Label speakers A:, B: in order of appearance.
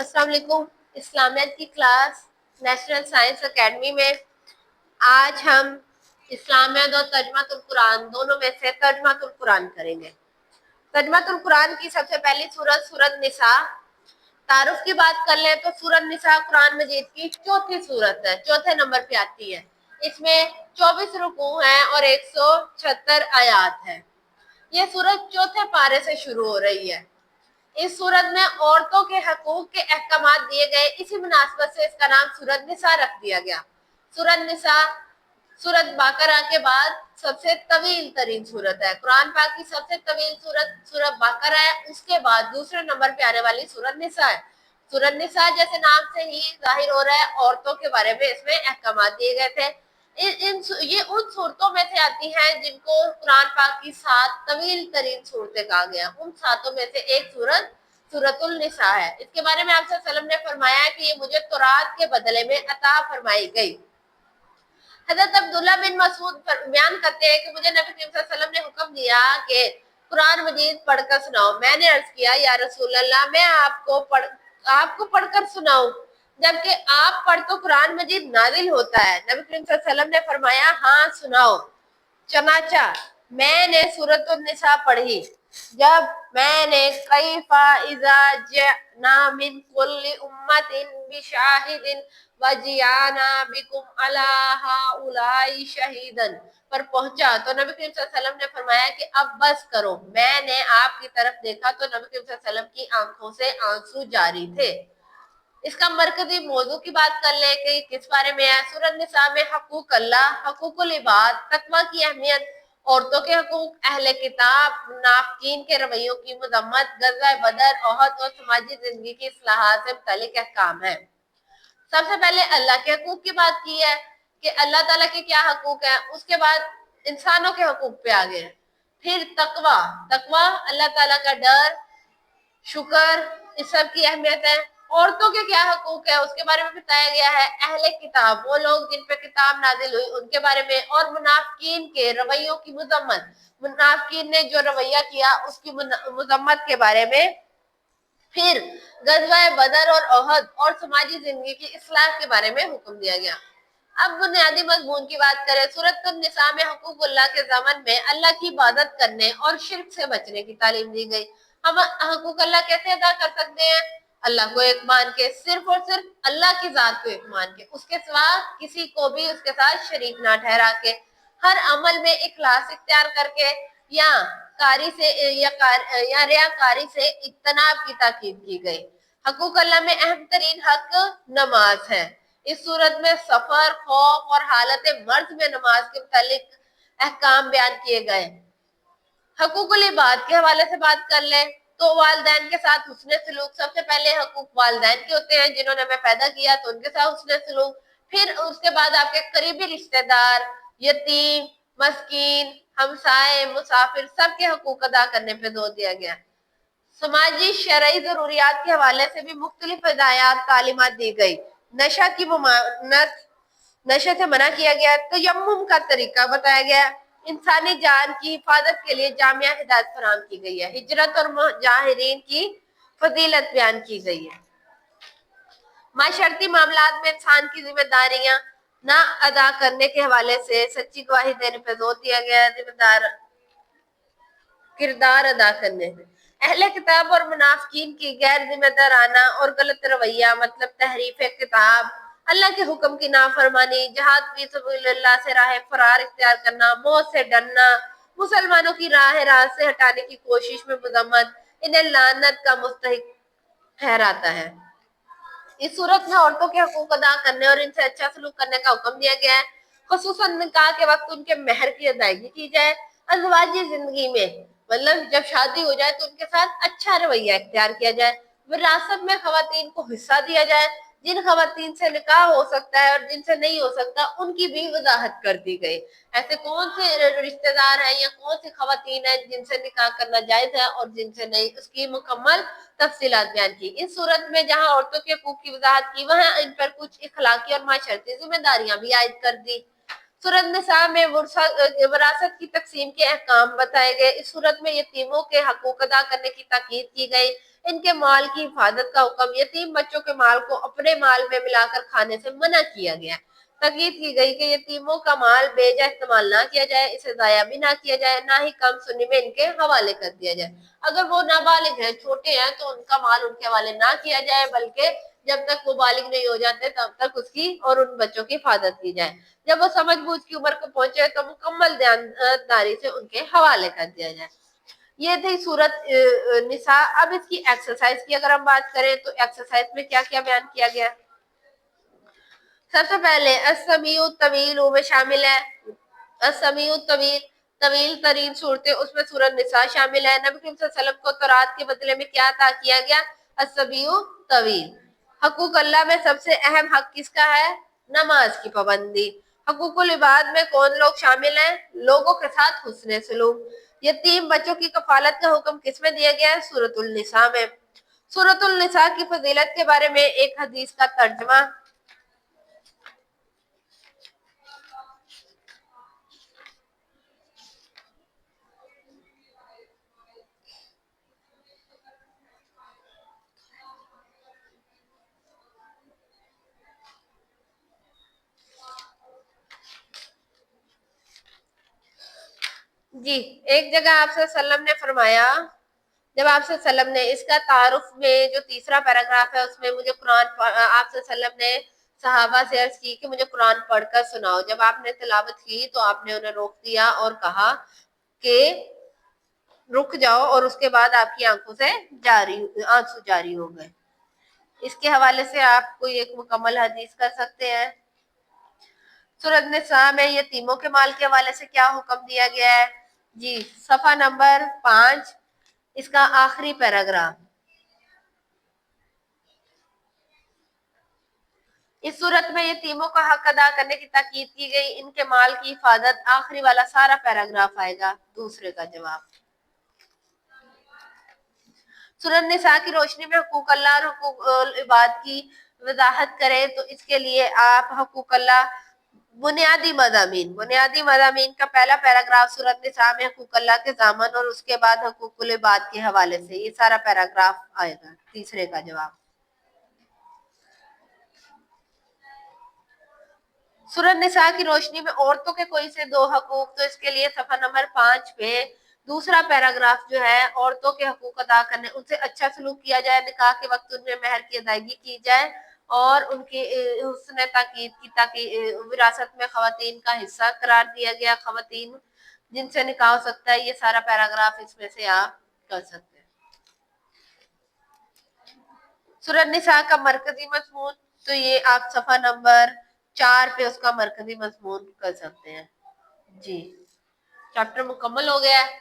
A: अस्सलाम वालेकुम। इस्लामियत की क्लास नेशनल साइंस एकेडमी में आज हम इस्लामियत और तर्जुमातुल कुरान दोनों में से तर्जुमातुल कुरान करेंगे। तर्जुमातुल कुरान की सबसे पहली सूरत सूरत निसा। तारुफ की बात कर ले तो सूरत निसा कुरान मजीद की चौथी सूरत है, चौथे नंबर पे आती है। इसमें 24 रुकू हैं और 176 आयात है। ये सूरत चौथे पारे से शुरू हो रही है। इस सूरत में औरतों के हकूक के अहकामात दिए गए, इसी मुनासबत से इसका नाम सूरत निसा रख दिया गया। सूरत निसा सूरत बाकरा के बाद सबसे तवील तरीन सूरत है। कुरान पाक की सबसे तवील सूरत सूरत बाकरा है, उसके बाद दूसरे नंबर पे आने वाली सूरत निसा है। सूरत निसा जैसे नाम से ही जाहिर हो रहा है, औरतों के बारे में इसमें अहकामात दिए गए थे। ये उन सूरतों में से आती हैं जिनको कुरान पाक की 7 तवील तरीन सूरतें कहा गया। उन 7 में से एक सूरत सूरतुल निसा है। इसके बारे में आपसे सल्लम ने फरमाया है कि ये मुझे तौरात के बदले में अता फरमाई गई। हजरत अब्दुल्ला बिन मसूद बयान करते हैं कि मुझे नबी करीम सल्लल्लाहु अलैहि वसल्लम ने हुक्म दिया कि कुरान मजीद पढ़कर सुनाओ। मैंने अर्ज किया, या रसूल अल्लाह, मैं आपको पढ़कर सुनाऊं, जबकि आप पढ़ तो कुरान मजीद नाजिल होता है। नबी करीम सल्लल्लाहु अलैहि वसल्लम ने फरमाया, हाँ सुनाओ। चनाचा मैंने सूरत निसा पढ़ी। जब मैंने कैफा इज़ा जअना मिन कुल्ली उम्मतिन बिशाहिदिन वजियाना बिकुम अला हाउलाई शहीदन पर पहुंचा तो नबी करीम सल्लल्लाहु अलैहि वसल्लम ने फरमाया कि अब बस करो। मैंने आपकी तरफ देखा तो नबी करीम सल्लल्लाहु अलैहि वसल्लम की आंखों से आंसू जारी थे। इसका मरकजी मौजू की बात कर ले कि किस बारे में है। सूरत निसा में हकूक अल्लाह, हकूकुल इबाद, तकवा की अहमियत, औरतों के हकूक, अहले किताब, मुनाफिकीन के रवैयों की मजम्मत, गज़वा बदर, ओहद और समाजी जिंदगी की इस्लाहात से मुतालिक अहकाम है। सबसे पहले अल्लाह के हकूक की बात की है कि अल्लाह ताला के क्या हकूक है। उसके बाद इंसानों के हकूक पे आ गए। फिर तकवा, तकवा अल्लाह ताला का डर, शुक्र, इस सब की अहमियत है। औरतों के क्या हकूक है उसके बारे में बताया गया है। अहले किताब, वो लोग जिन पे किताब नाजिल हुई, उनके बारे में। और मुनाफिकीन के रवैयों की मजम्मत, मुनाफिकीन ने जो रवैया किया उसकी मजम्मत के बारे में। फिर गज़वा बदर और ओहद और समाजी जिंदगी की इस्लाह के बारे में हुक्म दिया गया। अब बुनियादी मजमून की बात करें, सूरत निसा में हकूकुल्लाह के ज़मन में अल्लाह की इबादत करने और शिर्क से बचने की तालीम दी गई। हम हकूक अल्लाह कैसे अदा कर सकते हैं? अल्लाह को एक मान के, सिर्फ और सिर्फ अल्लाह की जात को एक मान के, उसके सिवा किसी को भी उसके साथ शरीक ना ठहरा के, हर अमल में इखलास इख्तियार करके, या कारी से या रियाकारी से इज्तनाब की ताकीद की गई। हकूक अल्लाह में अहम तरीन हक नमाज है। इस सूरत में सफर, खौफ और हालत मर्ज में नमाज के मुतालिक अहकाम बयान किए गए। हकूकुल इबाद के हवाले से बात कर ले तो वालिदैन के साथ हुस्न सलूक। सबसे पहले हकूक वालिदैन के होते हैं, जिन्होंने हमें पैदा किया तो उनके साथ हुस्न सलूक। फिर उसके बाद आपके करीबी रिश्तेदार, यतीम, मस्कीन, हमसाए, मुसाफिर, सबके हकूक अदा करने पे जोर दिया गया। समाजी शरई जरूरियात के हवाले से भी मुख्तलिफ हिदायत तालीमात दी गई। नशा की ममानत, नशे से मना किया गया। तयम्मुम का तरीका बताया गया। इंसानी जान की हिफाजत के लिए जामिया हिदायत फराहम की गई है। हिजरत और मुजाहिरीन की फजीलत बयान की गई है। माशरती मामलात में इंसान की जिम्मेदारियां ना अदा करने के हवाले से सच्ची गवाही देने पर जोर दिया गया है। जिम्मेदार किरदार अदा करने से अहले किताब और मुनाफिकीन की गैर जिम्मेदाराना और गलत रवैया, मतलब तहरीफ किताब, अल्लाह के हुक्म की नाफरमानी, जहाद फी सबीलिल्लाह से राह फरार इख्तियार करना, मौत से डरना, मुसलमानों की राह से हटाने की कोशिश में मजम्मत, इन्हें लानत का मुस्तहिक ठहराता है। इस सूरत में औरतों के हकूक अदा करने और इनसे अच्छा सलूक करने का हुक्म दिया गया है। खुसूसन निकाह के वक्त उनके मेहर की अदायगी की जाए। अज़वाजी जिंदगी में, मतलब जब शादी हो जाए तो उनके साथ अच्छा रवैया इख्तियार किया जाए। विरासत में खवातीन को हिस्सा दिया जाए। जिन खवातीन से निकाह हो सकता है और जिनसे नहीं हो सकता, उनकी भी वजाहत कर दी गई। ऐसे कौन से रिश्तेदार हैं या कौन सी खवातीन हैं जिनसे निकाह करना जायज है और जिनसे नहीं, उसकी मुकम्मल तफसीलात बयान की। इस सूरत में जहां औरतों के हकूक की वजाहत की, वहां इन पर कुछ इखलाकी और माशरती जिम्मेदारियां भी आयद कर दी। सूरत निसा में वरासत की तकसीम के अहकाम बताए गए। इस सूरत में यतीमों के हकूक अदा करने की ताकीद की गई। इनके माल की हिफाजत का हुक्म, यतीम बच्चों के माल को अपने माल में मिलाकर खाने से मना किया गया। ताकीद की गई कि यतीमों का माल बेजा इस्तेमाल ना किया जाए, इसे जाया भी ना किया जाए, ना ही कम सुन्नी में इनके हवाले कर दिया जाए। अगर वो नाबालिग हैं, छोटे हैं, तो उनका माल उनके हवाले ना किया जाए, बल्कि जब तक वो बालिग नहीं हो जाते तब तक उसकी और उन बच्चों की हिफाजत की जाए। जब वो समझ बूझ की उम्र को पहुंचे तो मुकम्मल ध्यानदारी से उनके हवाले कर दिया जाए। ये थी सूरत निसा। अब इसकी एक्सरसाइज की अगर हम बात करें तो एक्सरसाइज में क्या क्या बयान किया गया। सबसे पहले असमीउ तवील में शामिल है। असमीउ तवील, तवील तरीन सूरतें, उसमें सूरत निसा शामिल है। नबी करीम सल्लल्लाहु अलैहि वसल्लम को तौरात के बदले में क्या अता किया गया? असमीउ तवील। हकूक अल्लाह में सबसे अहम हक किसका है? नमाज की पाबंदी। हकूकुल इबाद में कौन लोग शामिल हैं? लोगों के साथ हुस्न सलूक। यतीम बच्चों की कफालत का हुक्म किसमें दिया गया है? सूरतुल निसा में। सूरतुल निसा की फजीलत के बारे में एक हदीस का तर्जमा। जी, एक जगह आप सल्लम ने फरमाया, जब आप सल्लम ने इसका तारुफ में जो तीसरा पैराग्राफ है उसमें मुझे कुरान आप सल्लम ने सहाबा से अर्ज की कि मुझे कुरान पढ़कर सुनाओ। जब आपने तिलावत की तो आपने उन्हें रोक दिया और कहा कि रुक जाओ, और उसके बाद आपकी आंखों से आंसू जारी हो गए। इसके हवाले से आप कोई एक मुकम्मल हदीस कर सकते हैं। सूरत निसा में यतीमों के माल के हवाले से क्या हुक्म दिया गया है? जी, सफा नंबर 5, इसका आखिरी पैराग्राफ। इस सूरत में यतीमों का हक अदा करने की ताकीद की गई। इनके माल की हिफाजत, आखिरी वाला सारा पैराग्राफ आएगा दूसरे का जवाब। सूरत निसा की रोशनी में हकूक अल्लाह और हकूक इबाद की वजाहत करें तो इसके लिए आप हकूक अल्लाह बुनियादी मज़ामीन का पहला पैराग्राफ सूरत निसा में हकूक अल्लाह के दामन और उसके बाद हकूकुल इबाद के हवाले से ये सारा पैराग्राफ आएगा तीसरे का जवाब। सूरत निसा की रोशनी में औरतों के कोई से दो हकूक, तो इसके लिए सफा नंबर 5 पे दूसरा पैराग्राफ जो है, औरतों के हकूक अदा करने, उनसे अच्छा सलूक किया जाए, निकाह के वक्त उनमें मेहर की अदायगी की जाए और उनकी हुस्न ताकीद की, ताकि विरासत में खवातीन का हिस्सा करार दिया गया, खवातीन जिनसे निकाह हो सकता है। ये सारा पैराग्राफ इसमें से आप कर सकते हैं। सूरत निसा का मरकजी मजमून, तो ये आप सफा नंबर 4 पे उसका मरकजी मजमून कर सकते हैं। जी, चैप्टर मुकम्मल हो गया है।